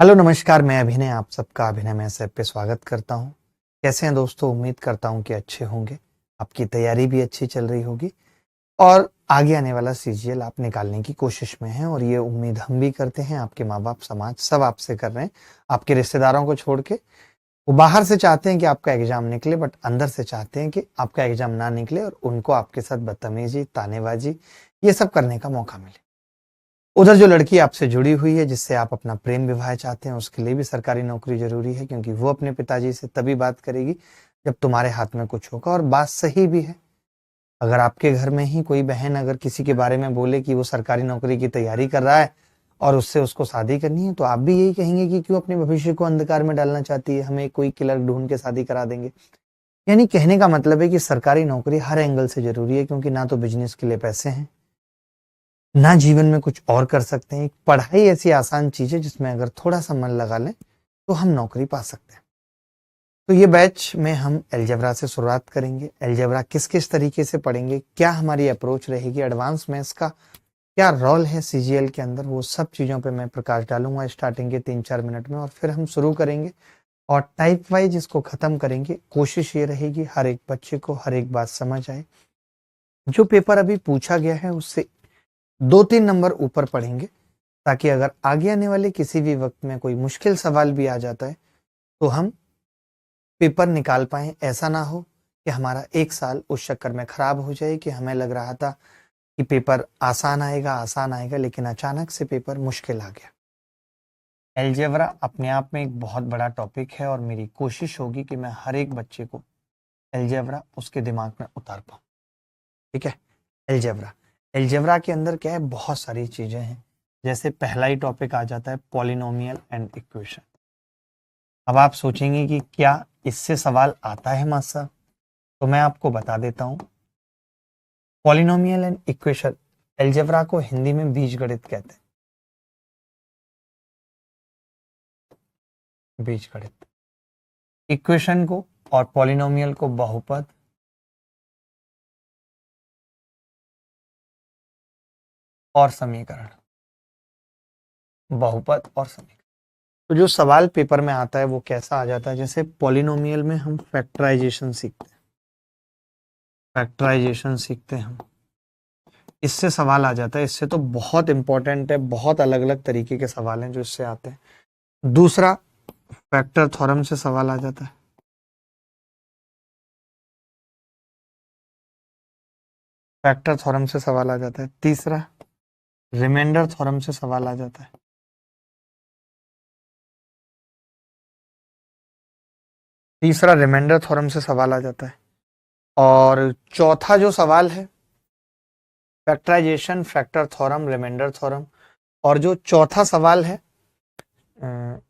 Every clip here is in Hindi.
हेलो नमस्कार, मैं अभिनय आप सबका अभिनय मैस ऐप पे स्वागत करता हूँ। कैसे हैं दोस्तों? उम्मीद करता हूँ कि अच्छे होंगे। आपकी तैयारी भी अच्छी चल रही होगी और आगे आने वाला सीजीएल आप निकालने की कोशिश में हैं और ये उम्मीद हम भी करते हैं। आपके माँ बाप, समाज सब आपसे कर रहे हैं। आपके रिश्तेदारों को छोड़ के वो बाहर से चाहते हैं कि आपका एग्जाम निकले, बट अंदर से चाहते हैं कि आपका एग्जाम ना निकले और उनको आपके साथ बदतमीजी, तानेबाजी ये सब करने का मौका मिले। उधर जो लड़की आपसे जुड़ी हुई है, जिससे आप अपना प्रेम विवाह चाहते हैं, उसके लिए भी सरकारी नौकरी जरूरी है, क्योंकि वो अपने पिताजी से तभी बात करेगी जब तुम्हारे हाथ में कुछ होगा। और बात सही भी है। अगर आपके घर में ही कोई बहन अगर किसी के बारे में बोले कि वो सरकारी नौकरी की तैयारी कर रहा है और उससे उसको शादी करनी है, तो आप भी यही कहेंगे कि क्यों अपने भविष्य को अंधकार में डालना चाहती है, हमें कोई क्लर्क ढूंढ के शादी करा देंगे। यानी कहने का मतलब है कि सरकारी नौकरी हर एंगल से जरूरी है, क्योंकि ना तो बिजनेस के लिए पैसे हैं, ना जीवन में कुछ और कर सकते हैं। पढ़ाई ऐसी आसान चीज है जिसमें अगर थोड़ा सा मन लगा लें तो हम नौकरी पा सकते हैं। तो ये बैच में हम अलजेब्रा से शुरुआत करेंगे। अलजेब्रा किस किस तरीके से पढ़ेंगे, क्या हमारी अप्रोच रहेगी, एडवांस मैथ्स का क्या रोल है सीजीएल के अंदर, वो सब चीजों पे मैं प्रकाश डालूंगा स्टार्टिंग के 3-4 मिनट में, और फिर हम शुरू करेंगे और टाइप वाइज इसको खत्म करेंगे। कोशिश ये रहेगी हर एक बच्चे को हर एक बात समझ आए। जो पेपर अभी पूछा गया है उससे 2-3 नंबर ऊपर पढ़ेंगे, ताकि अगर आगे आने वाले किसी भी वक्त में कोई मुश्किल सवाल भी आ जाता है तो हम पेपर निकाल पाए। ऐसा ना हो कि हमारा एक साल उस चक्कर में खराब हो जाए कि हमें लग रहा था कि पेपर आसान आएगा, लेकिन अचानक से पेपर मुश्किल आ गया। एलजेब्रा अपने आप में एक बहुत बड़ा टॉपिक है और मेरी कोशिश होगी कि मैं हर एक बच्चे को एलजेब्रा उसके दिमाग में उतार पाऊँ। ठीक है। एलजेब्रा एलजेब्रा के अंदर क्या है, बहुत सारी चीजें हैं। जैसे पहला ही टॉपिक आ जाता है पॉलिनोमियल एंड इक्वेशन। अब आप सोचेंगे कि क्या इससे सवाल आता है मास्टर साहब? तो मैं आपको बता देता हूं। पॉलिनोमियल एंड इक्वेशन, अलजेब्रा को हिंदी में बीजगणित कहते हैं। बीजगणित। इक्वेशन को और पॉलिनोमियल को बहुपद, और समीकरण। बहुपद और समीकरण। तो जो सवाल पेपर में आता है वो कैसा आ जाता है, जैसे पॉलिनोमियल में हम फैक्टराइजेशन सीखते हैं। फैक्टराइजेशन सीखते हैं हम, इससे सवाल आ जाता है। इससे तो बहुत इंपॉर्टेंट है, बहुत अलग अलग तरीके के सवाल हैं जो इससे आते हैं। दूसरा, फैक्टर थ्योरम से सवाल आ जाता है। फैक्टर थ्योरम से सवाल आ जाता है। तीसरा, रिमाइंडर थ्योरम से सवाल आ जाता है। तीसरा, रिमाइंडर थ्योरम से सवाल आ जाता है। और चौथा जो सवाल है, factorisation, factor theorem, remainder theorem, और जो चौथा सवाल है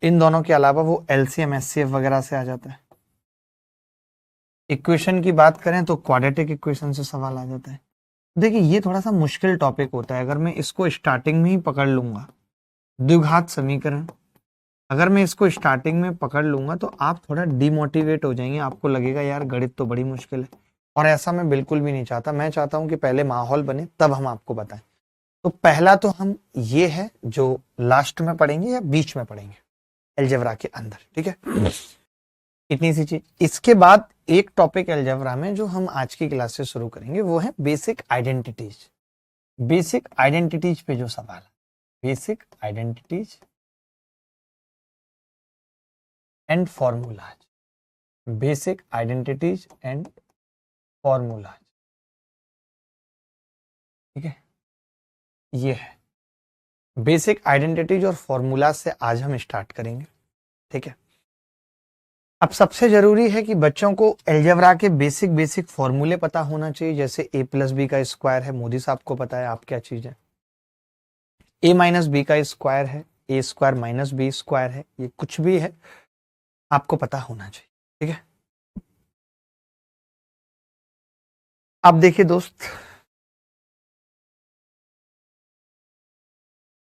इन दोनों के अलावा वो एलसीएम एचसीएफ वगैरह से आ जाता है। इक्वेशन की बात करें तो क्वाड्रेटिक इक्वेशन से सवाल आ जाता है। देखिए ये थोड़ा सा मुश्किल टॉपिक होता है। अगर मैं इसको स्टार्टिंग में ही पकड़ लूंगा, द्विघात समीकरण, अगर मैं इसको स्टार्टिंग में पकड़ लूंगा तो आप थोड़ा डिमोटिवेट हो जाएंगे। आपको लगेगा यार गणित तो बड़ी मुश्किल है, और ऐसा मैं बिल्कुल भी नहीं चाहता। मैं चाहता हूं कि पहले माहौल बने तब हम आपको बताएं। तो पहला तो हम ये है जो लास्ट में पढ़ेंगे या बीच में पढ़ेंगे अलजेब्रा के अंदर। ठीक है, इतनी सी चीज। इसके बाद एक टॉपिक अलजेब्रा में जो हम आज की क्लास से शुरू करेंगे वो है बेसिक आइडेंटिटीज। बेसिक आइडेंटिटीज पे जो सवाल है, basic identities and formulas. Basic identities and formulas. ठीक है, ये है बेसिक आइडेंटिटीज और फॉर्मूला से आज हम स्टार्ट करेंगे। ठीक है, अब सबसे जरूरी है कि बच्चों को अलजेब्रा के बेसिक बेसिक फॉर्मूले पता होना चाहिए। जैसे ए प्लस बी का स्क्वायर है, मोदी साहब को पता है, आप क्या चीज है। ए माइनस बी का स्क्वायर है, A square minus B square है, ये कुछ भी है आपको पता होना चाहिए। ठीक है, अब देखिए दोस्त,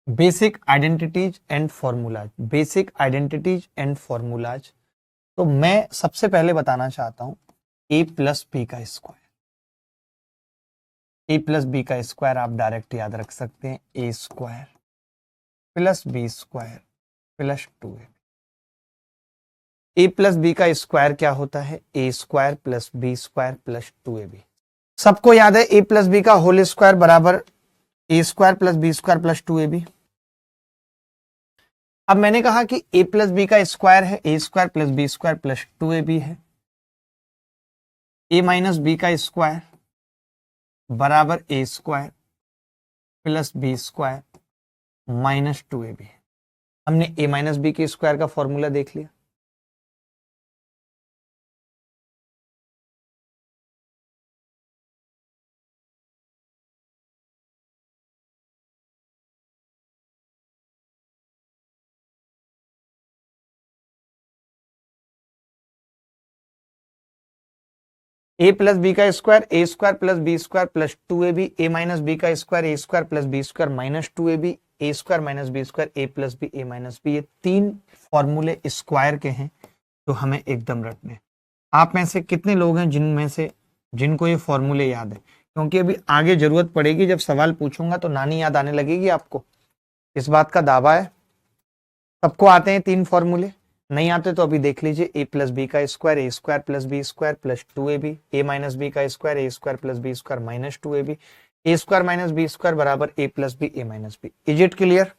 basic identities and formulas. Basic identities and formulas, तो मैं सबसे पहले बताना चाहता हूं ए प्लस बी का स्क्वायर। ए प्लस बी का स्क्वायर आप डायरेक्ट याद रख सकते हैं, A square plus B square plus 2ab। A plus B का स्क्वायर क्या होता है? A square plus B square plus 2ab। सबको याद है ए प्लस बी का होल स्क्वायर बराबर A square plus B square plus 2ab। अब मैंने कहा कि ए प्लस बी का स्क्वायर है A square plus B square plus 2ab है। ए माइनस बी का स्क्वायर बराबर A square plus B square minus 2ab है। हमने ए माइनस बी के स्क्वायर का फॉर्मूला देख लिया। ए प्लस बी का square A square plus B square plus 2ab। A minus B का square A square plus B square minus 2ab। A square minus B square A plus B A minus B. ये तीन फॉर्मूले स्क्वायर के हैं जो हमें एकदम रटने हैं। आप में से कितने लोग हैं जिनमें से जिनको ये फॉर्मूले याद है? क्योंकि अभी आगे जरूरत पड़ेगी, जब सवाल पूछूंगा तो नानी याद आने लगेगी आपको। इस बात का दावा है। सबको आते हैं तीन फॉर्मूले? नहीं आते तो अभी देख लीजिए। ए प्लस बी का square A square plus B square plus 2ab। A minus B का square A square plus B square minus 2ab। A square minus B square बराबर A plus B A minus B. Is it clear?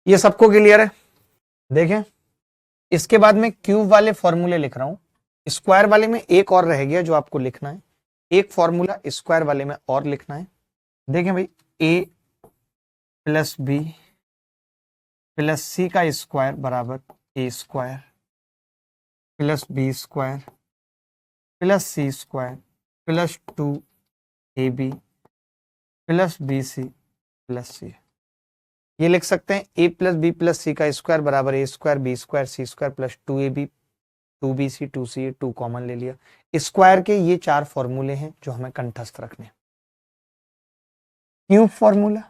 ये सबको क्लियर है? देखें, इसके बाद में क्यूब वाले फॉर्मूले लिख रहा हूं। स्क्वायर वाले में एक और रह गया जो आपको लिखना है। एक फॉर्मूला स्क्वायर वाले में और लिखना है। देखें भाई, A plus B plus C का स्क्वायर बराबर A square plus B square plus C square plus 2ab plus B C plus C. ये लिख सकते हैं A plus B plus C का स्क्वायर बराबर A square B square C square plus 2ab 2bc 2c 2 common ले लिया। स्क्वायर के ये चार फॉर्मूले हैं जो हमें कंठस्थ रखने हैं। क्यूब फॉर्मूला,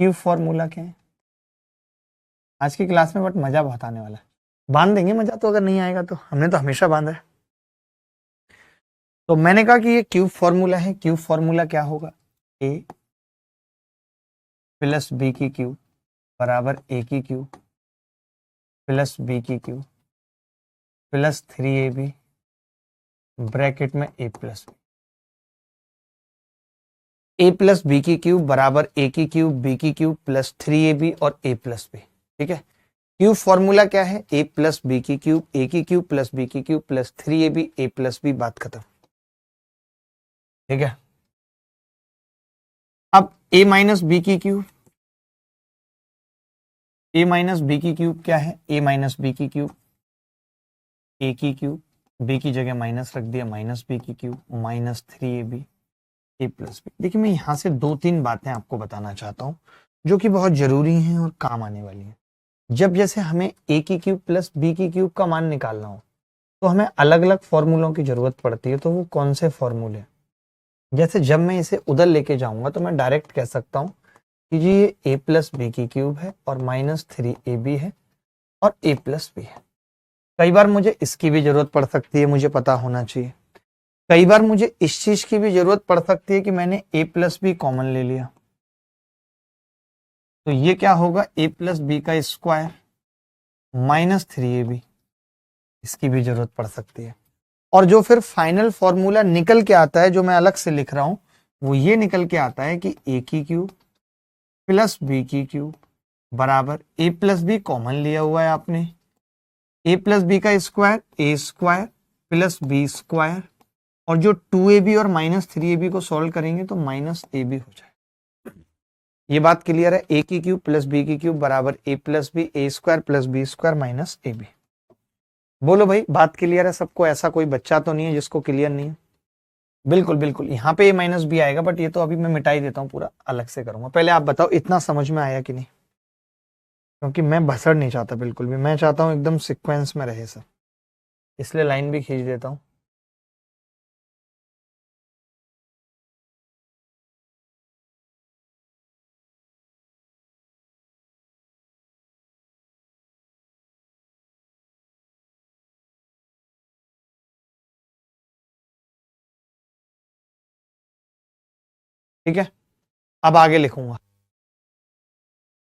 क्यूब फॉर्मूला क्या है? आज की क्लास में बट मजा बहुत आने वाला है। बांध देंगे मजा तो, अगर नहीं आएगा तो। हमने तो हमेशा बांधा है। तो मैंने कहा कि ये क्यूब फॉर्मूला है। क्यूब फॉर्मूला क्या होगा? ए प्लस बी की क्यूब बराबर ए की क्यूब प्लस बी की क्यूब प्लस 3ab ब्रैकेट में ए प्लस बी। ए प्लस बी की क्यूब बराबर ए की क्यूब बी की क्यूब प्लस 3ab और ए प्लस बी। ठीक है, क्यूब फॉर्मूला क्या है? ए प्लस बी की क्यूब ए की क्यूब प्लस बी की क्यूब प्लस 3ab ए प्लस बी। बात खत्म। ठीक है, अब ए माइनस बी की क्यूब, ए माइनस बी की क्यूब क्या है? ए माइनस बी की क्यूब ए की क्यूब, बी की जगह माइनस रख दिया, माइनस बी की क्यूब माइनस 3ab ए प्लस बी। देखिए, मैं यहां से दो तीन बातें आपको बताना चाहता हूं जो कि बहुत जरूरी हैं और काम आने वाली हैं। जब जैसे हमें ए की क्यूब प्लस बी की क्यूब का मान निकालना हो तो हमें अलग अलग फॉर्मूलों की जरूरत पड़ती है। तो वो कौन से फॉर्मूले? जैसे जब मैं इसे उधर लेके जाऊंगा तो मैं डायरेक्ट कह सकता हूं कि जी ये ए प्लस बी की क्यूब है और माइनस 3ab है और ए प्लस बी है। कई बार मुझे इसकी भी जरूरत पड़ सकती है, मुझे पता होना चाहिए। कई बार मुझे इस चीज की भी जरूरत पड़ सकती है कि मैंने ए प्लस बी कॉमन ले लिया, तो ये क्या होगा? ए प्लस बी का स्क्वायर माइनस 3ab। इसकी भी जरूरत पड़ सकती है। और जो फिर फाइनल फॉर्मूला निकल के आता है, जो मैं अलग से लिख रहा हूं, वो ये निकल के आता है कि ए की क्यूब प्लस बी की क्यूब बराबर ए प्लस बी कॉमन लिया हुआ है आपने। ए प्लस बी का square A square plus B square, और जो 2ab और माइनस 3ab को सॉल्व करेंगे तो माइनस ab हो जाए। ये बात क्लियर है? ए की क्यूब प्लस बी की क्यूब बराबर A plus B A square plus B square minus ab। बोलो भाई, बात क्लियर है सबको? ऐसा कोई बच्चा तो नहीं है जिसको क्लियर नहीं है? बिल्कुल बिल्कुल, यहाँ पे ए माइनस बी आएगा, बट ये तो अभी मैं मिटा ही देता हूँ, पूरा अलग से करूंगा। पहले आप बताओ इतना समझ में आया कि नहीं? क्योंकि मैं भसड़ नहीं चाहता बिल्कुल भी, मैं चाहता हूँ एकदम सिक्वेंस में रहे सब, इसलिए लाइन भी खींच देता हूँ। ठीक है, अब आगे लिखूंगा।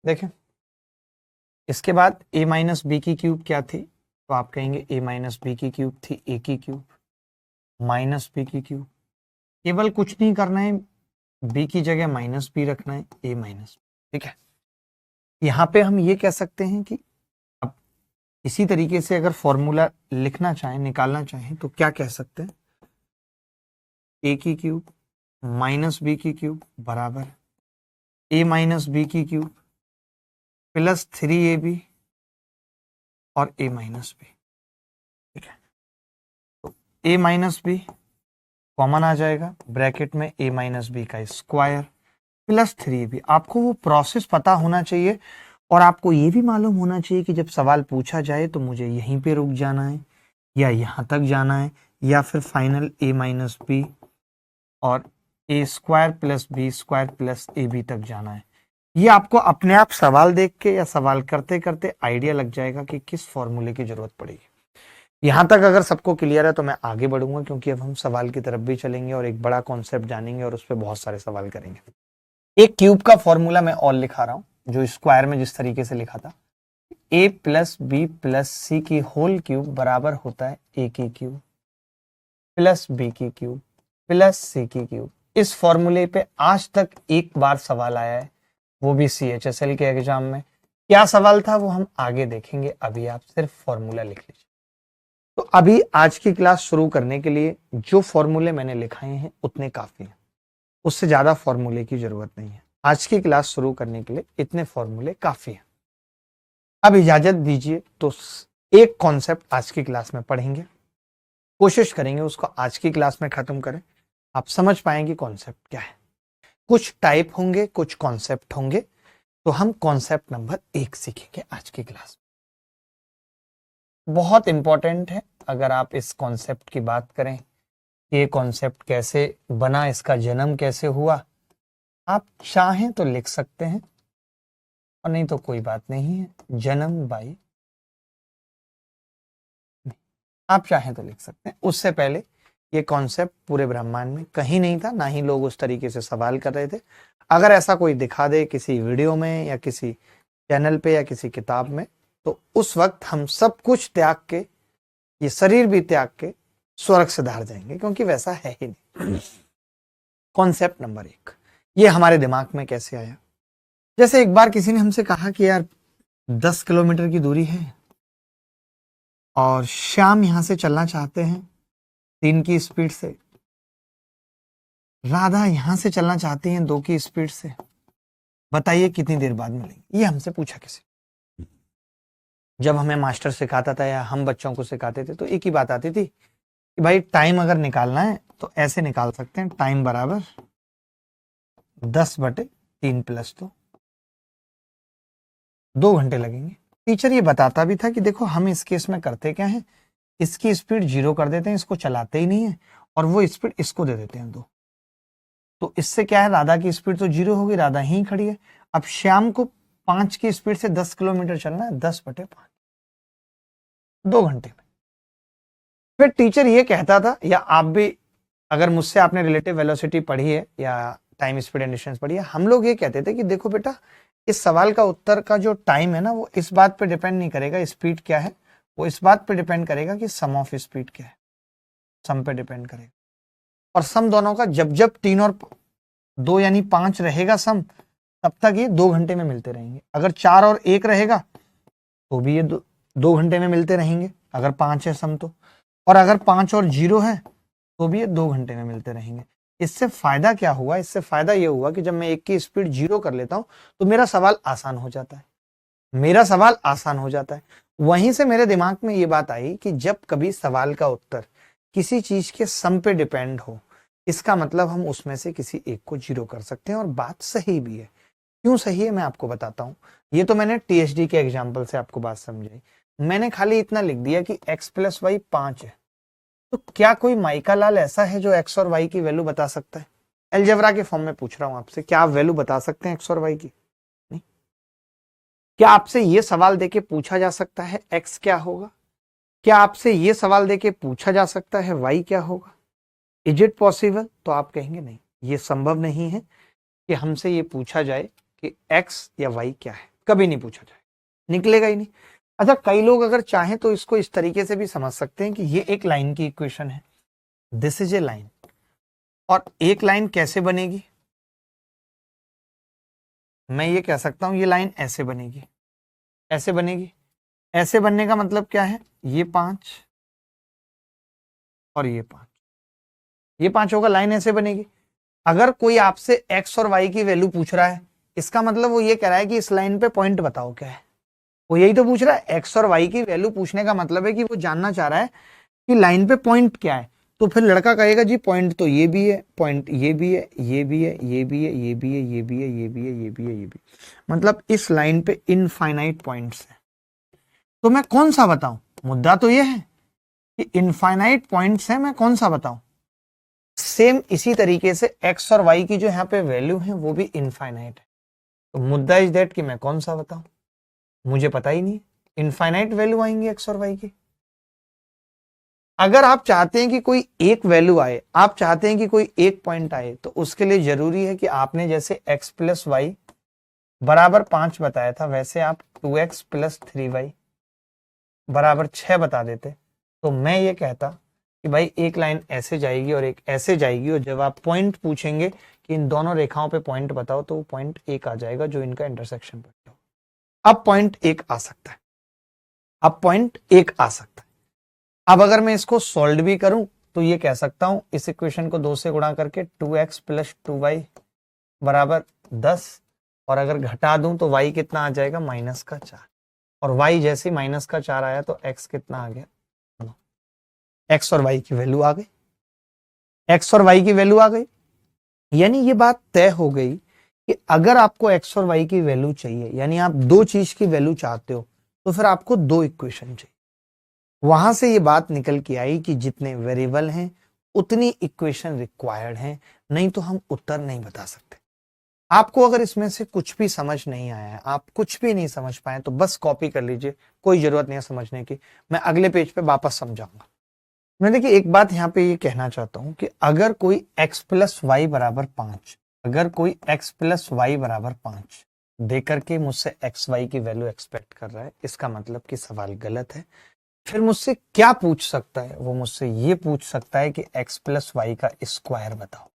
देखें, इसके बाद a माइनस बी की क्यूब क्या थी, तो आप कहेंगे a माइनस बी की क्यूब थी a की क्यूब माइनस बी की क्यूब। केवल कुछ नहीं करना है, b की जगह माइनस बी रखना है, a माइनस, ठीक है। यहाँ पे हम ये कह सकते हैं कि अब इसी तरीके से अगर फॉर्मूला लिखना चाहें, निकालना चाहें, तो क्या कह सकते हैं, a की क्यूब माइनस बी की क्यूब बराबर a माइनस बी की क्यूब प्लस 3ab और a माइनस बी, ठीक है। तो a माइनस बी कॉमन आ जाएगा, ब्रैकेट में a माइनस बी का स्क्वायर प्लस 3ab। आपको वो प्रोसेस पता होना चाहिए और आपको ये भी मालूम होना चाहिए कि जब सवाल पूछा जाए तो मुझे यहीं पे रुक जाना है या यहाँ तक जाना है या फिर फाइनल a माइनस बी और a square plus B square plus A B तक जाना है। ये आपको अपने आप सवाल देख के या सवाल करते करते आइडिया लग जाएगा कि किस फॉर्मूले की जरूरत पड़ेगी। यहाँ तक अगर सबको क्लियर है तो मैं आगे बढ़ूंगा, क्योंकि अब हम सवाल की तरफ भी चलेंगे और एक बड़ा कॉन्सेप्ट जानेंगे और उस पर बहुत सारे सवाल करेंगे। एक क्यूब का फॉर्मूला मैं और लिखा रहा हूँ, जो स्क्वायर में जिस तरीके से लिखा था, a प्लस बी प्लस सी की होल क्यूब बराबर होता है a की क्यूब प्लस बी की क्यूब प्लस सी की क्यूब। इस फॉर्मूले पे आज तक एक बार सवाल आया है, वो भी CHSL के एग्जाम में। क्या सवाल था वो हम आगे देखेंगे, अभी आप सिर्फ फॉर्मूला लिख लीजिए। तो अभी आज की क्लास शुरू करने के लिए जो फॉर्मूले मैंने लिखाए हैं उतने काफी हैं, उससे ज्यादा फॉर्मूले की जरूरत नहीं है। आज की क्लास शुरू करने के लिए इतने फॉर्मूले काफी हैं। अब इजाजत दीजिए तो एक कॉन्सेप्ट आज की क्लास में पढ़ेंगे, कोशिश करेंगे उसको आज की क्लास में खत्म करें, आप समझ पाएंगे कॉन्सेप्ट क्या है। कुछ टाइप होंगे, कुछ कॉन्सेप्ट होंगे, तो हम कॉन्सेप्ट नंबर 1 सीखेंगे आज की क्लास में। बहुत इंपॉर्टेंट है, अगर आप इस कॉन्सेप्ट की बात करें, ये कॉन्सेप्ट कैसे बना, इसका जन्म कैसे हुआ, आप चाहें तो लिख सकते हैं और नहीं तो कोई बात नहीं है। जन्म बाई, आप चाहें तो लिख सकते हैं। उससे पहले ये कॉन्सेप्ट पूरे ब्रह्मांड में कहीं नहीं था, ना ही लोग उस तरीके से सवाल कर रहे थे। अगर ऐसा कोई दिखा दे किसी वीडियो में या किसी चैनल पे या किसी किताब में, तो उस वक्त हम सब कुछ त्याग के, ये शरीर भी त्याग के स्वर्ग से धार जाएंगे, क्योंकि वैसा है ही नहीं। कॉन्सेप्ट नंबर 1, ये हमारे दिमाग में कैसे आया। जैसे एक बार किसी ने हमसे कहा कि यार 10 किलोमीटर की दूरी है और श्याम यहां से चलना चाहते हैं 3 की स्पीड से, राधा यहां से चलना चाहती हैं 2 की स्पीड से, बताइए कितनी देर बाद मिलेंगे। ये हमसे पूछा किसी। जब हमें मास्टर सिखाता था या हम बच्चों को सिखाते थे तो एक ही बात आती थी कि भाई टाइम अगर निकालना है तो ऐसे निकाल सकते हैं, टाइम बराबर 10/3 प्लस 2 घंटे लगेंगे। टीचर ये बताता भी था कि देखो हम इस केस में करते क्या है, इसकी स्पीड 0 कर देते हैं, इसको चलाते ही नहीं है, और वो स्पीड इसको दे देते हैं 2। तो इससे क्या है, राधा की स्पीड तो 0 होगी, राधा ही खड़ी है। अब श्याम को 5 की स्पीड से 10 किलोमीटर चलना है, 10/5, 2 घंटे में। फिर टीचर ये कहता था, या आप भी अगर मुझसे आपने रिलेटिव वेलोसिटी पढ़ी है या टाइम स्पीड एंड डिस्टेंस पढ़ी है, हम लोग ये कहते थे कि देखो बेटा, इस सवाल का उत्तर का जो टाइम है ना, वो इस बात पे डिपेंड नहीं करेगा स्पीड क्या है, वो इस बात पे डिपेंड करेगा कि सम ऑफ स्पीड क्या है, सम पे डिपेंड करेगा। और सम दोनों का जब जब 3 और 2 यानी 5 रहेगा सम, तब तक ये 2 घंटे में मिलते रहेंगे। अगर 4 और 1 रहेगा तो भी ये 2 घंटे में मिलते रहेंगे, अगर 5 है सम तो। और अगर 5 और 0 है तो भी ये 2 घंटे में मिलते रहेंगे। इससे फायदा क्या हुआ, इससे फायदा ये हुआ कि जब मैं एक की स्पीड 0 कर लेता हूं तो मेरा सवाल आसान हो जाता है, मेरा सवाल आसान हो जाता है। वहीं से मेरे दिमाग में ये बात आई कि जब कभी सवाल का उत्तर किसी चीज के सम पे डिपेंड हो, इसका मतलब हम उसमें से किसी एक को 0 कर सकते हैं, और बात सही भी है। क्यों सही है मैं आपको बताता हूं। ये तो मैंने THD के एग्जाम्पल से आपको बात समझाई। मैंने खाली इतना लिख दिया कि x + y 5 है, तो क्या कोई माइका लाल ऐसा है जो x और y की वैल्यू बता सकता है? अलजेब्रा के फॉर्म में पूछ रहा हूं आपसे, क्या आप वैल्यू बता सकते हैं x और y की? नहीं। क्या आपसे ये सवाल देके पूछा जा सकता है x क्या होगा? क्या आपसे ये सवाल देके पूछा जा सकता है y क्या होगा? Is it possible? तो आप कहेंगे नहीं, ये संभव नहीं है कि हमसे ये पूछा जाए कि x या y क्या है, कभी नहीं पूछा जाए। निकलेगा ही नहीं। अच्छा, कई लोग अगर चाहें तो इसको इस तरीके से भी समझ सकते हैं कि ये एक लाइन की इक्वेशन है, दिस इज ए लाइन, और एक लाइन कैसे बनेगी, मैं ये कह सकता हूं ये लाइन ऐसे बनेगी, ऐसे बनेगी। ऐसे बनने का मतलब क्या है, ये 5 और ये 5, ये 5 होगा, लाइन ऐसे बनेगी। अगर कोई आपसे x और y की वैल्यू पूछ रहा है, इसका मतलब वो ये कह रहा है कि इस लाइन पे पॉइंट बताओ क्या है, वो यही तो पूछ रहा है। x और y की वैल्यू पूछने का मतलब है कि वो जानना चाह रहा है कि लाइन पे पॉइंट क्या है। तो फिर लड़का कहेगा जी पॉइंट तो ये भी है, पॉइंट ये भी है, ये भी है, ये भी है, ये भी है, ये भी है, ये भी है, ये भी है, ये भी, मतलब इस लाइन पे इनफाइनाइट पॉइंट्स है। तो मैं कौन सा बताऊं, मुद्दा तो ये है कि इनफाइनाइट पॉइंट्स है, मैं कौन सा बताऊं। सेम इसी तरीके से x और y की जो यहाँ पे वैल्यू है वो भी इनफाइनाइट है। तो मुद्दा इज दैट कि मैं कौन सा बताऊं, मुझे पता ही नहीं, इनफाइनाइट वैल्यू आएंगी x और y की। अगर आप चाहते हैं कि कोई एक वैल्यू आए, आप चाहते हैं कि कोई एक पॉइंट आए, तो उसके लिए जरूरी है कि आपने जैसे x प्लस वाई बराबर 5 बताया था, वैसे आप 2x प्लस 3y बराबर 6 बता देते। तो मैं ये कहता कि भाई एक लाइन ऐसे जाएगी और एक ऐसे जाएगी, और जब आप पॉइंट पूछेंगे कि इन दोनों रेखाओं पे पॉइंट बताओ, तो वो पॉइंट एक आ जाएगा जो इनका इंटरसेक्शन पॉइंट हो। अब पॉइंट एक आ सकता है, अब पॉइंट एक आ सकता है। अब अगर मैं इसको सॉल्व भी करूं तो ये कह सकता हूं इस इक्वेशन को 2 से गुणा करके 2x प्लस 2y बराबर 10, और अगर घटा दूं तो y कितना आ जाएगा, -4, और y जैसे -4 आया तो x कितना आ गया, x और y की वैल्यू आ गई, x और y की वैल्यू आ गई। यानी ये बात तय हो गई कि अगर आपको x और y की वैल्यू चाहिए, यानी आप दो चीज की वैल्यू चाहते हो, तो फिर आपको दो इक्वेशन चाहिए। वहां से ये बात निकल के आई कि जितने वेरिएबल हैं उतनी इक्वेशन रिक्वायर्ड हैं, नहीं तो हम उत्तर नहीं बता सकते। आपको अगर इसमें से कुछ भी समझ नहीं आया है, आप कुछ भी नहीं समझ पाए, तो बस कॉपी कर लीजिए, कोई जरूरत नहीं है समझने की, मैं अगले पेज पे वापस समझाऊंगा। मैं देखिए एक बात यहाँ पे ये कहना चाहता हूं कि अगर कोई x प्लस वाई बराबर 5, अगर कोई x प्लस वाई बराबर 5 दे करके मुझसे एक्स वाई की वैल्यू एक्सपेक्ट कर रहा है, इसका मतलब कि सवाल गलत है। फिर मुझसे क्या पूछ सकता है, वो मुझसे ये पूछ सकता है कि x प्लस वाई का स्क्वायर बताओ,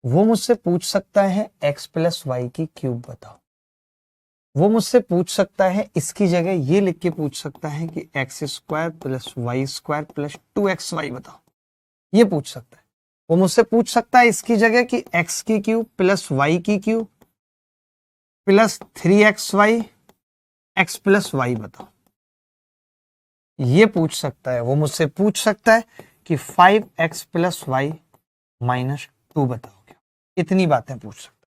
वो मुझसे पूछ सकता है x प्लस वाई की क्यूब बताओ, वो मुझसे पूछ सकता है इसकी जगह ये लिख के पूछ सकता है कि x square plus y square plus 2xy बताओ, ये पूछ सकता है। वो मुझसे पूछ सकता है इसकी जगह कि x की क्यूब प्लस वाई की cube plus 3xy x plus y बताओ, ये पूछ सकता है। वो मुझसे पूछ सकता है कि 5x प्लस वाई -2 बताओ क्या, इतनी बातें पूछ सकता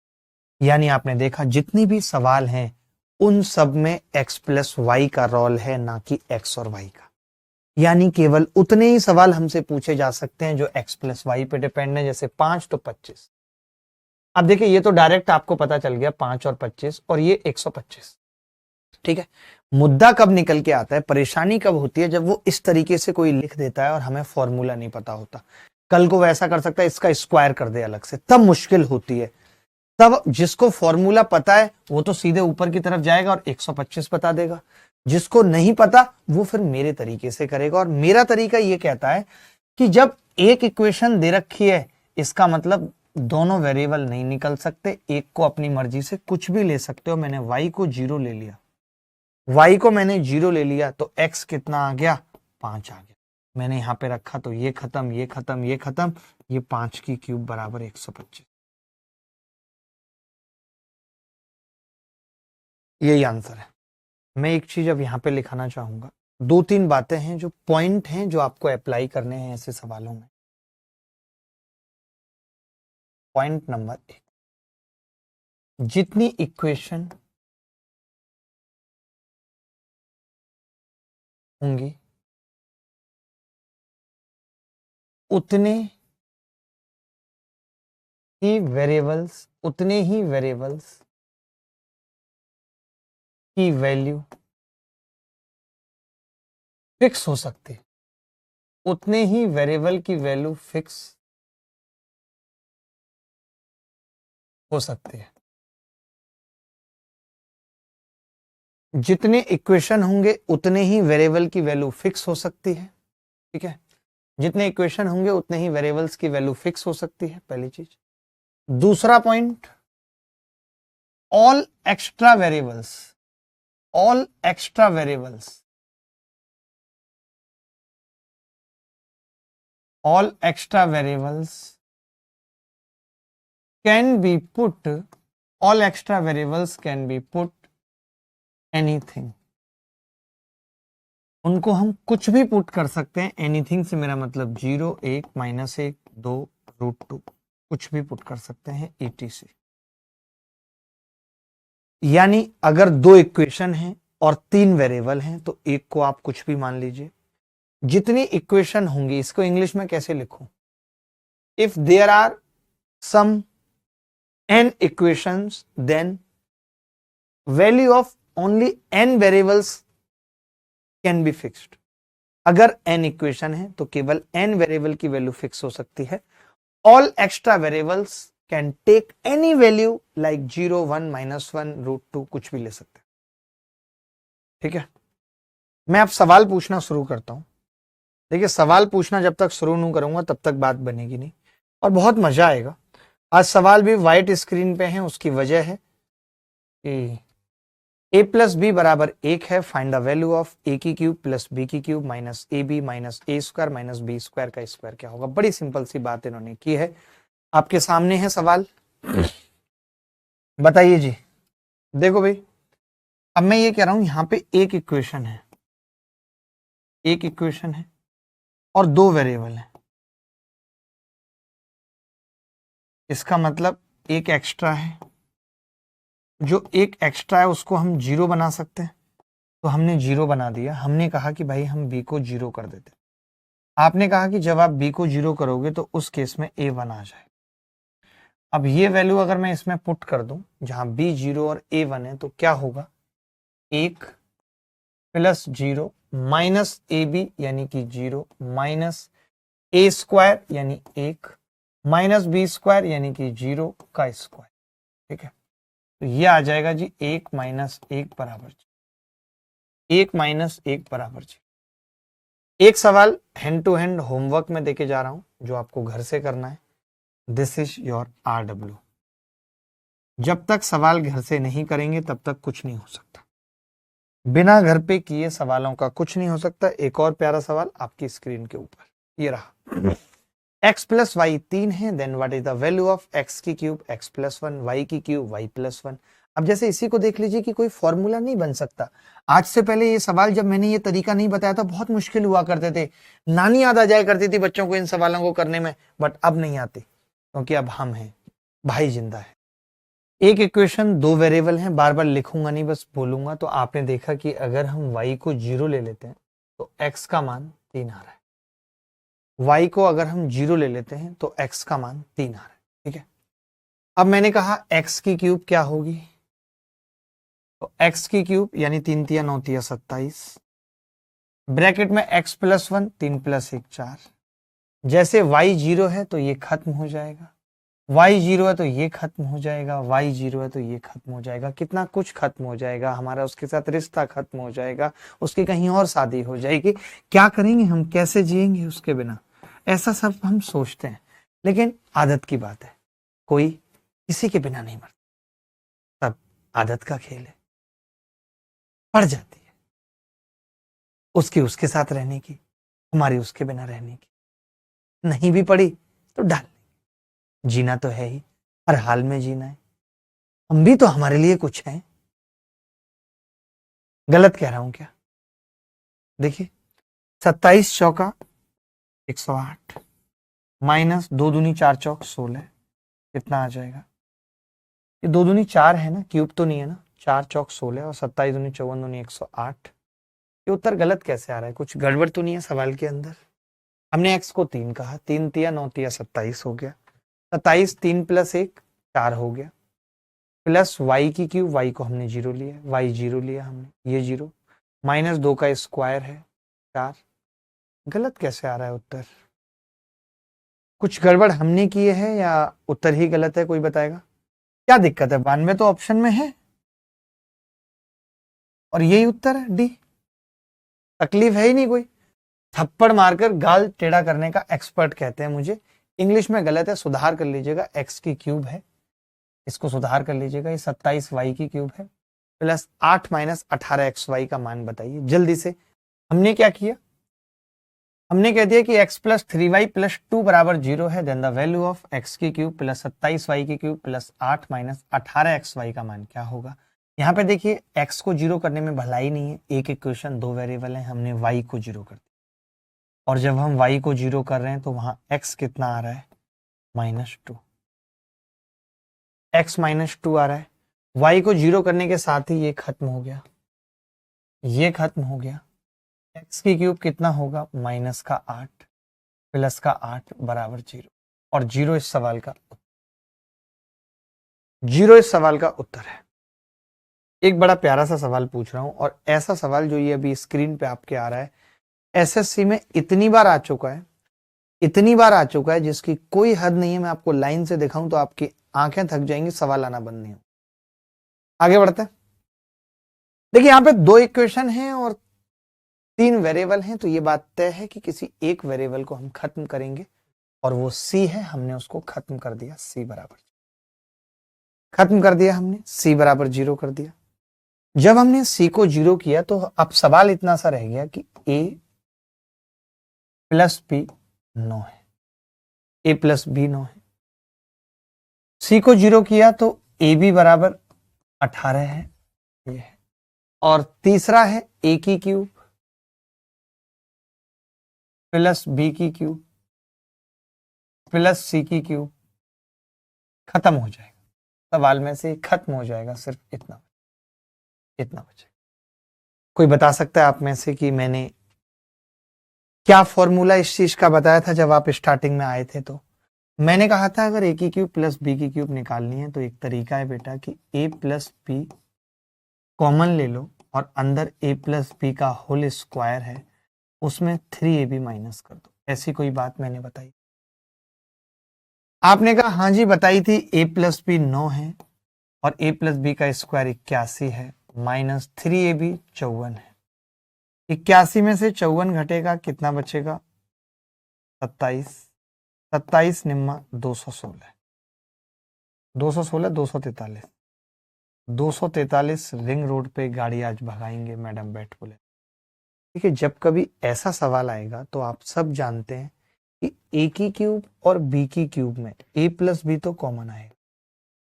है। यानी आपने देखा जितनी भी सवाल हैं उन सब में x प्लस वाई का रोल है, ना कि x और y का। यानी केवल उतने ही सवाल हमसे पूछे जा सकते हैं जो x प्लस वाई पे डिपेंड है, जैसे 5 तो 25। अब देखिए ये तो डायरेक्ट आपको पता चल गया 5 और 25, और ये 125, ठीक है। मुद्दा कब निकल के आता है, परेशानी कब होती है, जब वो इस तरीके से कोई लिख देता है और हमें फॉर्मूला नहीं पता होता। कल को वैसा कर सकता है इसका स्क्वायर कर दे अलग से, तब मुश्किल होती है। तब जिसको फॉर्मूला पता है वो तो सीधे ऊपर की तरफ जाएगा और 125 बता देगा, जिसको नहीं पता वो फिर मेरे तरीके से करेगा। और मेरा तरीका ये कहता है कि जब एक इक्वेशन दे रखी है, इसका मतलब दोनों वेरिएबल नहीं निकल सकते, एक को अपनी मर्जी से कुछ भी ले सकते हो। मैंने y को 0 ले लिया, y को मैंने 0 ले लिया, तो x कितना आ गया, 5 आ गया। मैंने यहां पे रखा तो ये खत्म, ये खत्म, ये खत्म, ये 5 की क्यूब बराबर 125, यही आंसर है। मैं एक चीज अब यहां पे लिखाना चाहूंगा, दो तीन बातें हैं जो पॉइंट हैं जो आपको अप्लाई करने हैं ऐसे सवालों में। पॉइंट नंबर 1, जितनी इक्वेशन होंगी उतने उतने ही वेरिएबल्स की वैल्यू फिक्स हो सकती है, उतने ही वेरिएबल की वैल्यू फिक्स हो सकती है। जितने इक्वेशन होंगे उतने ही वेरिएबल की वैल्यू फिक्स हो सकती है, ठीक है। जितने इक्वेशन होंगे उतने ही वेरिएबल्स की वैल्यू फिक्स हो सकती है, पहली चीज। दूसरा point, all extra variables, all extra variables, all extra variables can be put, all extra variables can be put anything, उनको हम कुछ भी पुट कर सकते हैं। एनीथिंग से मेरा मतलब 0, 1, -1, 2, √2, कुछ भी पुट कर सकते हैं ETC। यानी अगर दो इक्वेशन हैं और 3 वेरिएबल हैं तो एक को आप कुछ भी मान लीजिए। जितनी इक्वेशन होंगी, इसको इंग्लिश में कैसे लिखूं? If there are some n equations, then value of only n variables can be fixed। अगर n इक्वेशन है तो केवल n वेरिएबल की वैल्यू फिक्स हो सकती है। All extra variables can take any value like 0, 1, -1, √2, कुछ भी ले सकते हैं, ठीक है। मैं अब सवाल पूछना शुरू करता हूं। देखिए, सवाल पूछना जब तक शुरू नहीं करूंगा तब तक बात बनेगी नहीं और बहुत मजा आएगा। आज सवाल भी व्हाइट स्क्रीन पे हैं, उसकी वजह है कि a प्लस बी बराबर 1 है। Find the value of a की क्यूब प्लस b की cube minus ab minus a square minus b square का स्क्वायर क्या होगा। बड़ी सिंपल सी बात इन्होंने की है, आपके सामने है सवाल। बताइए जी। देखो भाई, अब मैं ये कह रहा हूं यहां पे एक इक्वेशन है, एक इक्वेशन है और दो वेरिएबल है। इसका मतलब एक एक्स्ट्रा है। जो एक एक्स्ट्रा है उसको हम 0 बना सकते हैं, तो हमने 0 बना दिया। हमने कहा कि भाई हम b को 0 कर देते। आपने कहा कि जब आप b को 0 करोगे तो उस केस में a1 आ जाए। अब ये वैल्यू अगर मैं इसमें पुट कर दूं, जहां b 0 और a1 है, तो क्या होगा? 1 प्लस 0 माइनस ab यानी कि 0 माइनस a स्क्वायर यानी 1 माइनस b स्क्वायर यानी कि 0 का स्क्वायर, ठीक है। तो ये आ जाएगा जी 1 माइनस 1 बराबर 1 माइनस 1 बराबर 0। एक सवाल हैंड टू हैंड होमवर्क में देके जा रहा हूं जो आपको घर से करना है। This is your RW। जब तक सवाल घर से नहीं करेंगे तब तक कुछ नहीं हो सकता। बिना घर पे किए सवालों का कुछ नहीं हो सकता। एक और प्यारा सवाल आपकी स्क्रीन के ऊपर, ये रहा। x प्लस वाई 3 है, then what is the value of x की क्यूब x प्लस 1, y की क्यूब y प्लस 1। अब जैसे इसी को देख लीजिए कि कोई फॉर्मूला नहीं बन सकता। आज से पहले ये सवाल जब मैंने ये तरीका नहीं बताया था बहुत मुश्किल हुआ करते थे, नानी याद आ जाया करती थी बच्चों को इन सवालों को करने में, बट अब नहीं आती क्योंकि अब हम हैं, भाई जिंदा है। एक इक्वेशन दो वेरिएबल हैं, बार बार लिखूंगा नहीं बस बोलूंगा। तो आपने देखा कि अगर हम y को 0 ले लेते हैं तो x का मान 3 आ रहा है। y को अगर हम 0 ले लेते हैं तो x का मान 3 आ रहा है, ठीक है। अब मैंने कहा x की क्यूब क्या होगी, तो x की क्यूब यानी 3 तिया 9 तिया 27, ब्रैकेट में x प्लस 1, 3 प्लस 1 4। जैसे y 0 है तो ये खत्म हो जाएगा, y 0 है तो ये खत्म हो जाएगा, y 0 है तो ये खत्म हो जाएगा। कितना कुछ खत्म हो जाएगा, हमारा उसके साथ रिश्ता खत्म हो जाएगा, उसकी कहीं और शादी हो जाएगी। क्या करेंगे हम, कैसे जिएंगे उसके बिना, ऐसा सब हम सोचते हैं। लेकिन आदत की बात है, कोई किसी के बिना नहीं मरता, सब आदत का खेल है। पड़ जाती है उसकी उसके साथ रहने की, हमारी उसके बिना रहने की। नहीं भी पड़ी तो डाल, जीना तो है ही, हर हाल में जीना है। हम भी तो हमारे लिए कुछ हैं। गलत कह रहा हूं क्या? देखिए 27 चौका 108 माइनस 2 दूनी 4 चौक 16, कितना आ जाएगा? ये 2 दूनी 4 है ना, क्यूब तो नहीं है ना। 4 चौक 16 और 27 दूनी 54 दूनी 108। ये उत्तर गलत कैसे आ रहा है? कुछ गड़बड़ तो नहीं है सवाल के अंदर? हमने x को 3 कहा, 3 तिया 9 तिया 27 हो गया, 27 3 प्लस 1 4 हो गया, प्लस y की क्यूब, y को हमने 0 लिया, y 0 लिया हमने, ये 0 माइनस 2 का स्क्वायर है 4। गलत कैसे आ रहा है उत्तर? कुछ गड़बड़ हमने किए है या उत्तर ही गलत है? कोई बताएगा क्या दिक्कत है? 92 तो ऑप्शन में है। और यही उत्तर है डी। तकलीफ है ही नहीं कोई। थप्पड़ मारकर गाल टेढ़ा करने का एक्सपर्ट कहते हैं मुझे। इंग्लिश में गलत है, सुधार कर लीजिएगा। एक्स की क्यूब है, इसको सुधार कर लीजिएगा। ये 27y की क्यूब है प्लस 8 माइनस 18xy का मान बताइए जल्दी से। हमने क्या किया, हमने कह दिया कि x प्लस 3y प्लस 2 बराबर 0 है। Then the value of x की क्यूब प्लस 27y की क्यूब प्लस 8 माइनस 18xy का मान क्या होगा। यहाँ पे देखिए x को 0 करने में भलाई नहीं है। एक इक्वेशन दो वेरिएबल है, हमने y को 0 कर दिया। और जब हम y को 0 कर रहे हैं तो वहां x कितना आ रहा है, -2। x -2 आ रहा है। y को 0 करने के साथ ही ये खत्म हो गया, ये खत्म हो गया। x की क्यूब कितना होगा, -8 प्लस 8 बराबर 0। और 0 इस सवाल का, 0 इस सवाल का उत्तर है। एक बड़ा प्यारा सा सवाल पूछ रहा हूं, और ऐसा सवाल जो ये अभी स्क्रीन पे आपके आ रहा है, एसएससी में इतनी बार आ चुका है, इतनी बार आ चुका है जिसकी कोई हद नहीं है। मैं आपको लाइन से दिखाऊं तो आपकी आंखें थक जाएंगी, सवाल आना बंद नहीं हो। आगे बढ़ते हैं। देखिए यहाँ पे 2 इक्वेशन हैं और 3 वेरिएबल हैं, तो ये बात तय है कि किसी एक वेरिएबल को हम खत्म करेंगे, और वो c है। हमने उसको खत्म कर दिया, c बराबर खत्म कर दिया, हमने c बराबर 0 कर दिया। जब हमने c को 0 किया तो अब सवाल इतना सा रह गया कि a प्लस b 9 है, a प्लस b 9 है। c को 0 किया तो ab बराबर 18 है, ये है। और तीसरा है a की क्यूब प्लस b की क्यूब प्लस c की क्यूब। खत्म हो जाएगा, सवाल में से खत्म हो जाएगा, सिर्फ इतना इतना बचेगा। कोई बता सकता है आप में से कि मैंने क्या फॉर्मूला इस चीज का बताया था जब आप स्टार्टिंग में आए थे? तो मैंने कहा था अगर a की क्यूब प्लस b की क्यूब निकालनी है तो एक तरीका है बेटा कि a प्लस b कॉमन ले लो और अंदर a प्लस b का होल स्क्वायर है, उसमें 3ab माइनस कर दो। ऐसी कोई बात मैंने बताई? आपने कहा हाँ जी बताई थी। a प्लस b 9 है और a प्लस b का स्क्वायर 81 है, माइनस 3ab 54 है। 81 में से 54 घटेगा, कितना बचेगा? 27। 27 निम्मा 216, 216 243। 243 रिंग रोड पे गाड़ी आज भगाएंगे मैडम बैठ बोले। देखिए जब कभी ऐसा सवाल आएगा तो आप सब जानते हैं कि a की क्यूब और b की क्यूब में a प्लस b तो कॉमन आएगा,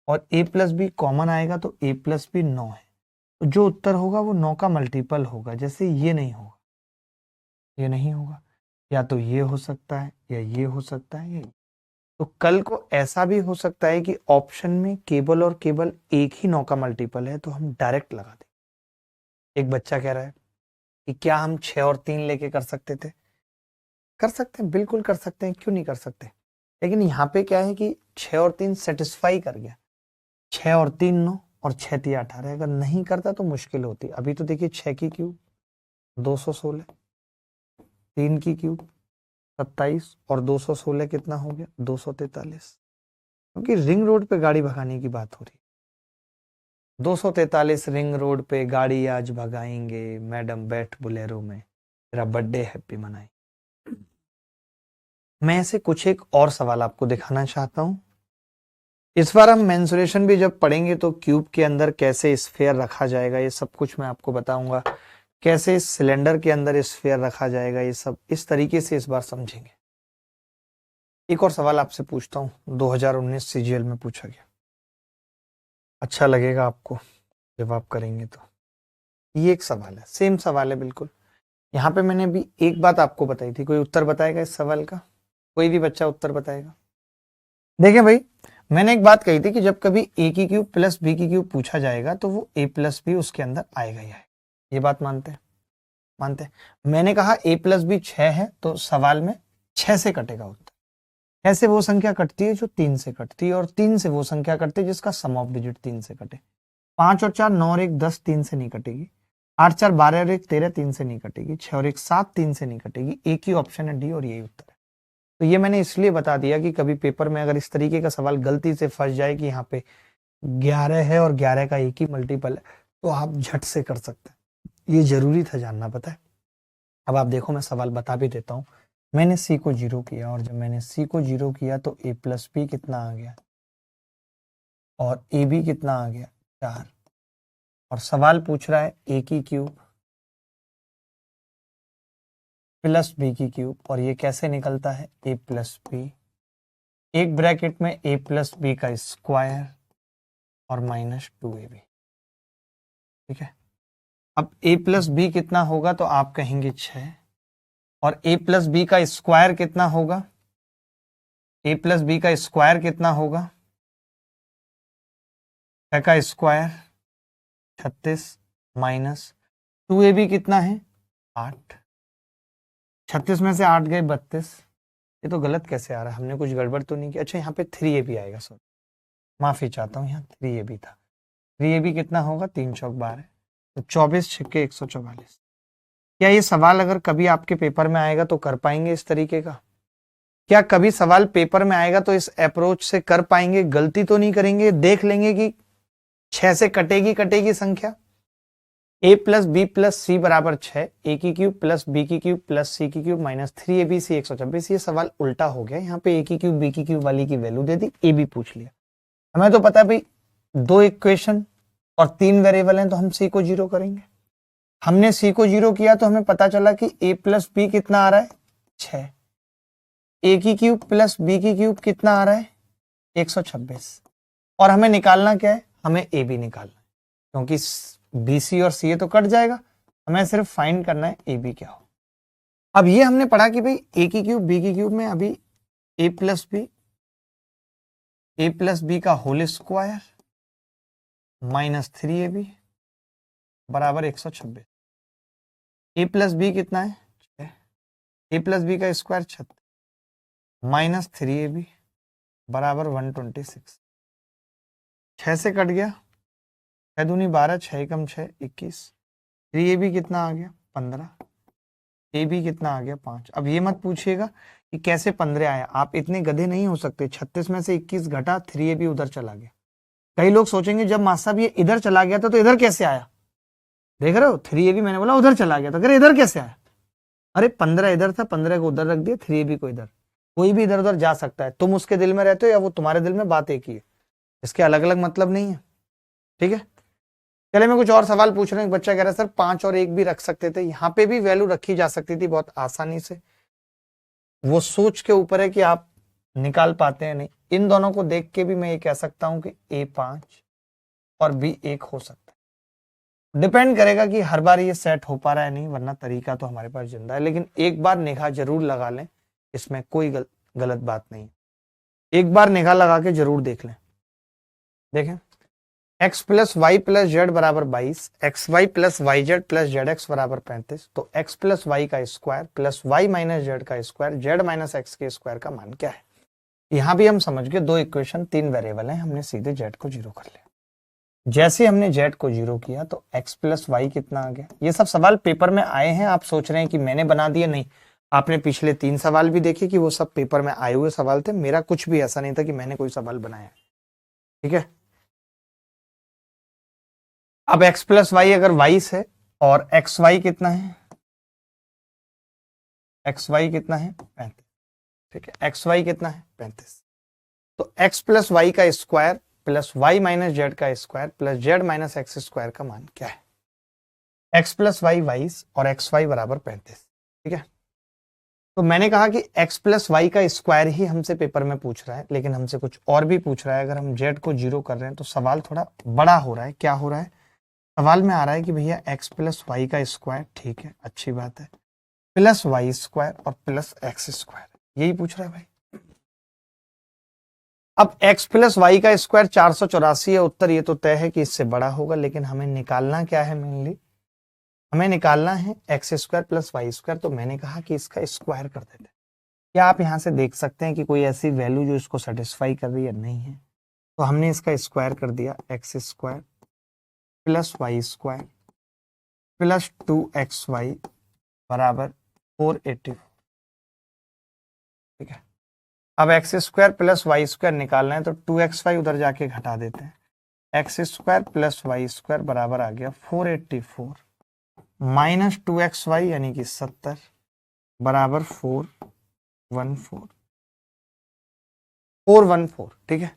और a प्लस b कॉमन आएगा तो a प्लस b 9 है। तो जो उत्तर होगा वो 9 का मल्टीपल होगा। जैसे ये नहीं होगा, ये नहीं होगा, या तो ये हो सकता है या ये हो सकता है या तो कल को ऐसा भी हो सकता है कि ऑप्शन में केवल और केवल एक ही 9 का मल्टीपल है, तो हम डायरेक्ट लगा दें। एक बच्चा कह रहा है कि क्या हम 6 और 3 लेके कर सकते थे? कर सकते हैं, बिल्कुल कर सकते हैं, क्यों नहीं कर सकते। लेकिन यहाँ पे क्या है कि 6 और 3 सेटिस्फाई कर गया। 6 और 3 9 और 6 3 18। अगर नहीं करता तो मुश्किल होती। अभी तो देखिए 6 की क्यूब 216, 3 की क्यूब 27 और 216 कितना हो गया? 243। क्योंकि रिंग रोड पे गाड़ी भगाने की बात हो रही है। 243 रिंग रोड पे गाड़ी आज भगाएंगे, मैडम बैठ बोलेरो में, तेरा बर्थडे हैप्पी मनाए। मैं ऐसे कुछ एक और सवाल आपको दिखाना चाहता हूं। इस बार हम मेंसुरेशन भी जब पढ़ेंगे तो क्यूब के अंदर कैसे स्फीयर रखा जाएगा ये सब कुछ मैं आपको बताऊंगा। कैसे इस सिलेंडर के अंदर स्फीयर रखा जाएगा, ये सब इस तरीके से इस बार समझेंगे। एक और सवाल आपसे पूछता हूं, 2019 सीजीएल में पूछा गया, अच्छा लगेगा आपको जब आप करेंगे तो। ये एक सवाल है, सेम सवाल है बिल्कुल। यहाँ पे मैंने भी एक बात आपको बताई थी। कोई उत्तर बताएगा इस सवाल का? कोई भी बच्चा उत्तर बताएगा? देखिए भाई, मैंने एक बात कही थी कि जब कभी a की क्यूब प्लस b की क्यूब पूछा जाएगा तो वो a प्लस b उसके अंदर आएगा ही आएगा। ये बात मानते हैं? मानते हैं। मैंने कहा a प्लस b 6 है तो सवाल में 6 से कटेगा उत्तर। ऐसे वो संख्या कटती है जो 3 से कटती है, और 3 से वो संख्या कटती है जिसका सम ऑफ डिजिट 3 से कटे। 5 और 4 9 और 1 10 3 से नहीं कटेगी। 8 4 12 और 1 13 3 से नहीं कटेगी। 6 और 1 7 3 से नहीं कटेगी। एक ही ऑप्शन है डी और यही उत्तर है। तो ये मैंने इसलिए बता दिया कि कभी पेपर में अगर इस तरीके का सवाल गलती से फंस जाए कि यहाँ पे 11 है और 11 का एक ही मल्टीपल है तो आप झट से कर सकते हैं। ये जरूरी था जानना, पता है। अब आप देखो, मैं सवाल बता भी देता हूँ। मैंने सी को 0 किया, और जब मैंने सी को 0 किया तो ए प्लस बी कितना आ गया, और ए बी कितना आ गया, 4। और सवाल पूछ रहा है ए की क्यूब प्लस बी की क्यूब, और ये कैसे निकलता है, ए प्लस बी, एक ब्रैकेट में ए प्लस बी का स्क्वायर और माइनस 2ab। ठीक है, अब a प्लस बी कितना होगा, तो आप कहेंगे 6, और a प्लस बी का स्क्वायर कितना होगा, a प्लस बी का स्क्वायर कितना होगा, 6 का स्क्वायर 36 माइनस 2ab कितना है, 8। 36 में से 8 गए 32। ये तो गलत कैसे आ रहा है, हमने कुछ गड़बड़ तो नहीं किया। अच्छा, यहाँ पे 3ab आएगा, सॉरी माफी चाहता हूँ, यहाँ 3ab था। 3ab कितना होगा, 3 चौक 12, तो 24 छिक्के 144। क्या ये सवाल अगर कभी आपके पेपर में आएगा तो कर पाएंगे इस तरीके का? क्या कभी सवाल पेपर में आएगा तो इस अप्रोच से कर पाएंगे? गलती तो नहीं करेंगे? देख लेंगे कि 6 से कटेगी संख्या। a plus B plus C बराबर 6, ए की क्यूब प्लस बी की क्यूब प्लस सी की क्यूब माइनस 3ab सी 126। ये सवाल उल्टा हो गया, यहाँ पे ए की क्यूब बी की क्यूब वाली की value they the, A B पूछ लिया। हमें तो पता है भाई 2 इक्वेशन और 3 वेरिएबल हैं, तो हम सी को 0 करेंगे। हमने सी को 0 किया तो हमें पता चला कि a प्लस बी कितना आ रहा है, 6, ए की क्यूब प्लस बी की क्यूब कितना आ रहा है, 126, और हमें निकालना क्या है, हमें ए बी निकालना है, क्योंकि बी सी और सी ए तो कट जाएगा, हमें सिर्फ फाइंड करना है ए बी क्या हो। अब ये हमने पढ़ा कि भाई ए की क्यूब बी की क्यूब में अभी ए प्लस बी का होल स्क्वायर माइनस 3ab बराबर 126। ए प्लस बी कितना है, 6, ए प्लस बी का स्क्वायर 36 माइनस 3ab बराबर 126। 6 से कट गया, 6 दूनी 12, 6 एकम 6 21। 3ab कितना आ गया, 15, ए बी कितना आ गया, 5। अब ये मत पूछिएगा कि कैसे 15 आया, आप इतने गधे नहीं हो सकते। 36 में से 21 घटा, 3ab उधर चला गया। कई लोग सोचेंगे जब मास्टर साहब ये इधर चला गया था तो इधर कैसे आया, देख रहे हो 3ab मैंने बोला उधर चला गया था, अरे इधर कैसे आया, अरे 15 इधर था, 15 को उधर रख दिया, 3ab को इधर। कोई भी इधर उधर जा सकता है, तुम उसके दिल में रहते हो या वो तुम्हारे दिल में, बात एक ही है, इसके अलग अलग मतलब नहीं है। ठीक है, चले मैं कुछ और सवाल पूछ रहा हूँ। बच्चा कह रहा है सर 5 और 1 भी रख सकते थे, यहाँ पे भी वैल्यू रखी जा सकती थी बहुत आसानी से, वो सोच के ऊपर है कि आप निकाल पाते हैं नहीं। इन दोनों को देख के भी मैं ये कह सकता हूं कि a 5 और b 1 हो सकता है, डिपेंड करेगा कि हर बार ये सेट हो पा रहा है नहीं, वरना तरीका तो हमारे पास जिंदा है। लेकिन एक बार निगाह जरूर लगा लें, इसमें कोई गलत बात नहीं, एक बार निगाह लगा के जरूर देख लें। देखें, x plus y plus z बराबर 22, x y plus y z plus z x बराबर 35, तो x प्लस वाई का square plus Y minus Z का स्क्वायर जेड माइनस एक्स के स्क्वायर का मान क्या है। यहां भी हम समझ गए 2 इक्वेशन 3 वेरिएबल हैं, हमने सीधे z को 0 कर लिया। जैसे हमने z को 0 किया तो x प्लस वाई कितना आ गया। ये सब सवाल पेपर में आए हैं, आप सोच रहे हैं कि मैंने बना दिया, नहीं, आपने पिछले 3 सवाल भी देखे कि वो सब पेपर में आए हुए सवाल थे, मेरा कुछ भी ऐसा नहीं था कि मैंने कोई सवाल बनाया। ठीक है, अब x प्लस वाई अगर 22 है और एक्स वाई कितना है, एक्स वाई कितना है 35। ठीक है, एक्स वाई कितना है 35, तो x प्लस वाई का square plus Y minus Z का square plus Z minus X square का मान क्या है। x प्लस वाई 22 और एक्स वाई बराबर 35। ठीक है, तो मैंने कहा कि x प्लस वाई का स्क्वायर ही हमसे पेपर में पूछ रहा है, लेकिन हमसे कुछ और भी पूछ रहा है। अगर हम z को 0 कर रहे हैं तो सवाल थोड़ा बड़ा हो रहा है। क्या हो रहा है, सवाल में आ रहा है कि भैया x प्लस वाई का स्क्वायर, ठीक है अच्छी बात है, प्लस वाई स्क्वायर और प्लस एक्स स्क्वायर, यही पूछ रहा है भाई। अब x प्लस वाई का स्क्वायर 484 है, उत्तर ये तो तय है कि इससे बड़ा होगा, लेकिन हमें निकालना क्या है, मेनली हमें निकालना है x square plus y square. तो मैंने कहा कि इसका स्क्वायर कर देते हैं। क्या आप यहां से देख सकते हैं कि कोई ऐसी वैल्यू जो इसको सेटिस्फाई कर रही है, नहीं है, तो हमने इसका स्क्वायर कर दिया, x square plus y square plus 2xy बराबर 480। ठीक है, अब x square plus y square निकालना है तो 2xy उधर जाके घटा देते हैं, x square plus y square बराबर आ गया 484 -2xy यानी कि 70 बराबर 414, ठीक है।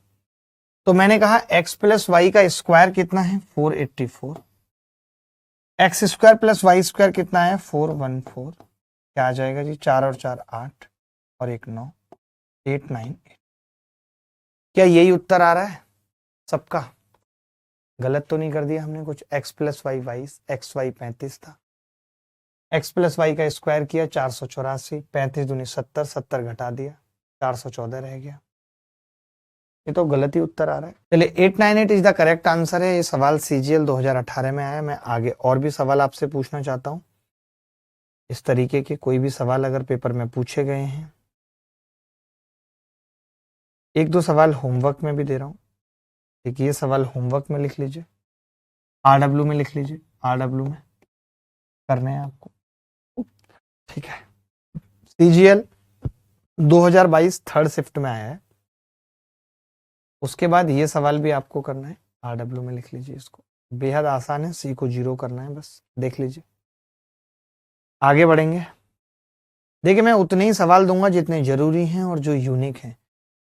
तो मैंने कहा x प्लस वाई का स्क्वायर कितना है 484, x square plus y square कितना है 414, क्या आ जाएगा जी, 4 और 4 8 और 1 9, 898। क्या यही उत्तर आ रहा है सबका? गलत तो नहीं कर दिया हमने कुछ? x plus y 22, x y 35 था, x प्लस वाई का स्क्वायर किया 484, 35 दूनी 70, 70 घटा दिया 414 रह गया। ये तो गलत ही उत्तर आ रहा है। चलिए 898 इज द करेक्ट आंसर है। ये सवाल CGL 2018 में आया। मैं आगे और भी सवाल आपसे पूछना चाहता हूं। इस तरीके के कोई भी सवाल अगर पेपर में पूछे गए हैं, एक दो सवाल होमवर्क में भी दे रहा हूं। एक ये सवाल होमवर्क में लिख लीजिए, RW में लिख लीजिए, RW में करने हैं आपको, ठीक है। CGL 2022 थर्ड शिफ्ट में आया है। उसके बाद ये सवाल भी आपको करना है, RW में लिख लीजिए इसको। बेहद आसान है, C को 0 करना है, बस देख लीजिए। आगे बढ़ेंगे। देखिए मैं उतने ही सवाल दूंगा जितने जरूरी हैं और जो यूनिक हैं।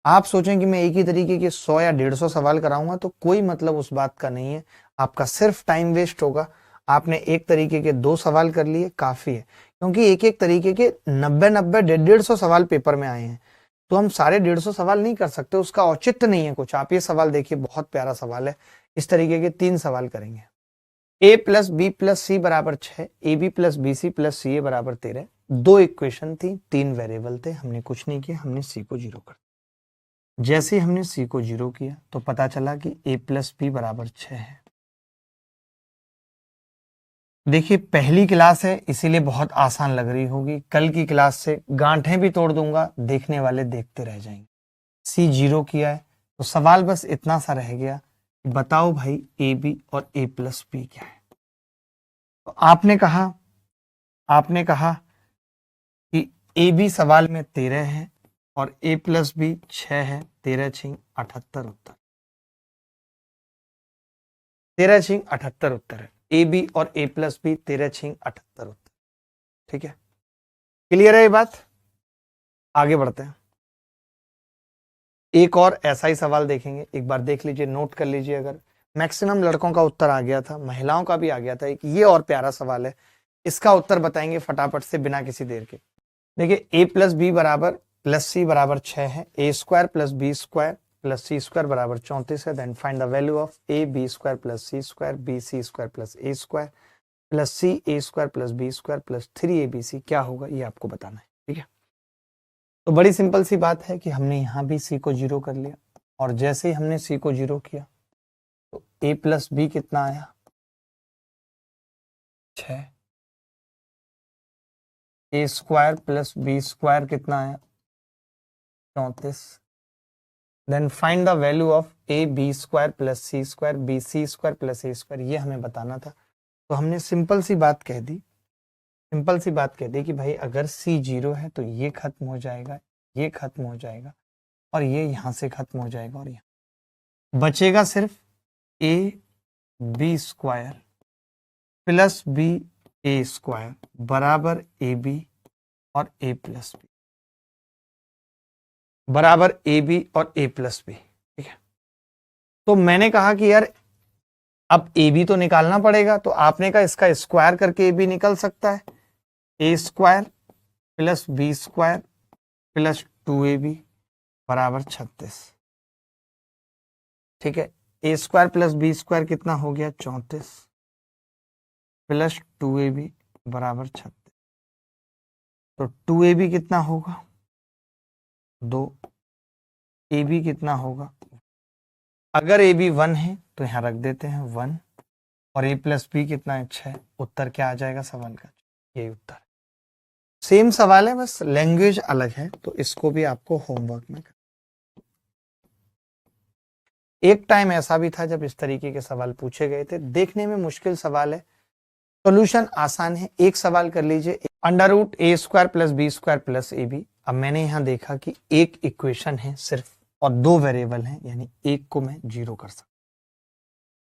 आप सोचें कि मैं एक ही तरीके के 100 या 150 सवाल कराऊंगा तो कोई मतलब उस बात का नहीं है। आपका सिर्फ टाइम वेस्ट होगा। आपने एक तरीके के 2 सवाल कर लिए, काफी है। क्योंकि एक एक तरीके के 90-90, 150 सवाल पेपर में आए हैं, तो हम सारे 150 सवाल नहीं कर सकते, उसका औचित्य नहीं है कुछ। आप ये सवाल देखिए, बहुत प्यारा सवाल है। इस तरीके के 3 सवाल करेंगे। a plus B plus C बराबर 6, AB plus BC plus CA बराबर 13। 2 इक्वेशन थी, 3 वेरिएबल थे। हमने कुछ नहीं किया, हमने C को 0 कर दिया। जैसे हमने C को 0 किया तो पता चला कि a प्लस बी बराबर 6 है। देखिए पहली क्लास है इसीलिए बहुत आसान लग रही होगी। कल की क्लास से गांठें भी तोड़ दूंगा, देखने वाले देखते रह जाएंगे। C 0 किया है तो सवाल बस इतना सा रह गया, बताओ भाई AB और A प्लस बी क्या है। तो आपने कहा कि AB सवाल में 13 है और A प्लस बी 6 है। 13 6 78 उत्तर, 13 6 78 उत्तर है। AB और A प्लस बी 13 6 78 उत्तर, ठीक है। क्लियर है ये बात? आगे बढ़ते हैं। एक और ऐसा ही सवाल देखेंगे, एक बार देख लीजिए, नोट कर लीजिए। अगर मैक्सिमम लड़कों का उत्तर आ गया था, महिलाओं का भी आ गया था। एक ये और प्यारा सवाल है, इसका उत्तर बताएंगे फटाफट से बिना किसी देर के। देखिए A प्लस बी बराबर प्लस सी बराबर 6 है। A square plus B square plus C square बराबर 34 है। Then find the value of A B square plus C square B C square plus A square plus C A square plus B square plus 3ABC क्या होगा, ये आपको बताना है, ठीक है। तो बड़ी सिंपल सी बात है कि हमने यहाँ भी C को 0 कर लिया, और जैसे ही हमने C को 0 किया तो A प्लस बी कितना आया 6, A square plus B square कितना आया 34। Then find the value of A B square plus C square B C square plus A square, ये हमें बताना था। तो हमने सिंपल सी बात कह दी, कि भाई अगर C 0 है तो ये खत्म हो जाएगा, ये खत्म हो जाएगा, और ये यहां से खत्म हो जाएगा, और यहाँ बचेगा सिर्फ A B square plus B A square बराबर AB और A प्लस बी, बराबर AB और A प्लस बी, ठीक है। तो मैंने कहा कि यार अब AB तो निकालना पड़ेगा, तो आपने कहा इसका स्क्वायर करके AB निकल सकता है। A square plus B square plus 2AB बराबर 36, ठीक है। A square plus B square कितना हो गया 34 प्लस 2AB बराबर 36। तो 2AB कितना होगा 2, AB कितना होगा, अगर AB 1 है तो यहां रख देते हैं 1, और A प्लस बी कितना है 6। उत्तर क्या आ जाएगा सवाल का, यही उत्तर है। सेम सवाल है, बस लैंग्वेज अलग है, तो इसको भी आपको होमवर्क में कर। एक टाइम ऐसा भी था जब इस तरीके के सवाल पूछे गए थे, देखने में मुश्किल सवाल है, सॉल्यूशन आसान है। एक सवाल कर लीजिए, under root A square plus B square plus AB। अब मैंने यहां देखा कि एक इक्वेशन है सिर्फ और 2 वेरिएबल हैं, यानी एक को मैं 0 कर सकता,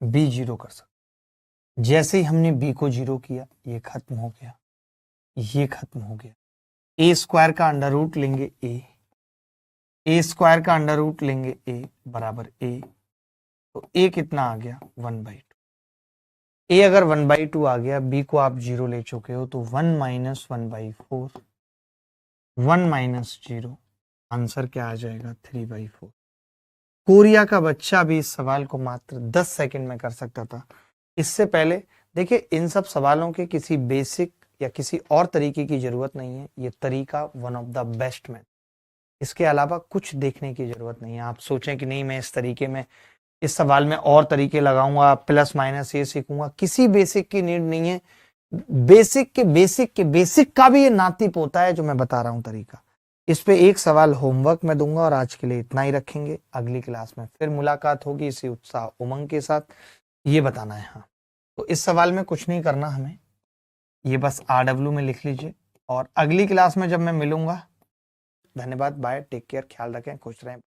B 0 कर सकता, जैसे ही हमने b को 0 किया, ये खत्म हो गया, ये खत्म हो गया। ए स्क्वायर का अंडर रूट लेंगे ए स्क्वायर का अंडर रूट लेंगे a बराबर a, तो a कितना आ गया 1/2। a अगर 1/2 आ गया, b को आप 0 ले चुके हो, तो 1 माइनस 1/4, 1 माइनस 0, आंसर क्या आ जाएगा 3/4। कोरिया का बच्चा भी इस सवाल को मात्र 10 सेकंड में कर सकता था। इससे पहले देखिए, इन सब सवालों के किसी बेसिक या किसी और तरीके की जरूरत नहीं है। ये तरीका वन ऑफ द बेस्ट में, इसके अलावा कुछ देखने की जरूरत नहीं है। आप सोचें कि नहीं, मैं इस तरीके में इस सवाल में और तरीके लगाऊंगा, प्लस माइनस ये सीखूंगा, किसी बेसिक की नीड नहीं है। बेसिक के बेसिक के बेसिक का भी ये नाती पोता है जो मैं बता रहा हूं तरीका। इस पे एक सवाल होमवर्क में दूंगा और आज के लिए इतना ही रखेंगे। अगली क्लास में फिर मुलाकात होगी इसी उत्साह उमंग के साथ। ये बताना है, हाँ, तो इस सवाल में कुछ नहीं करना हमें, ये बस RW में लिख लीजिए। और अगली क्लास में जब मैं मिलूंगा, धन्यवाद, बाय, टेक केयर, ख्याल रखें, खुश रहें।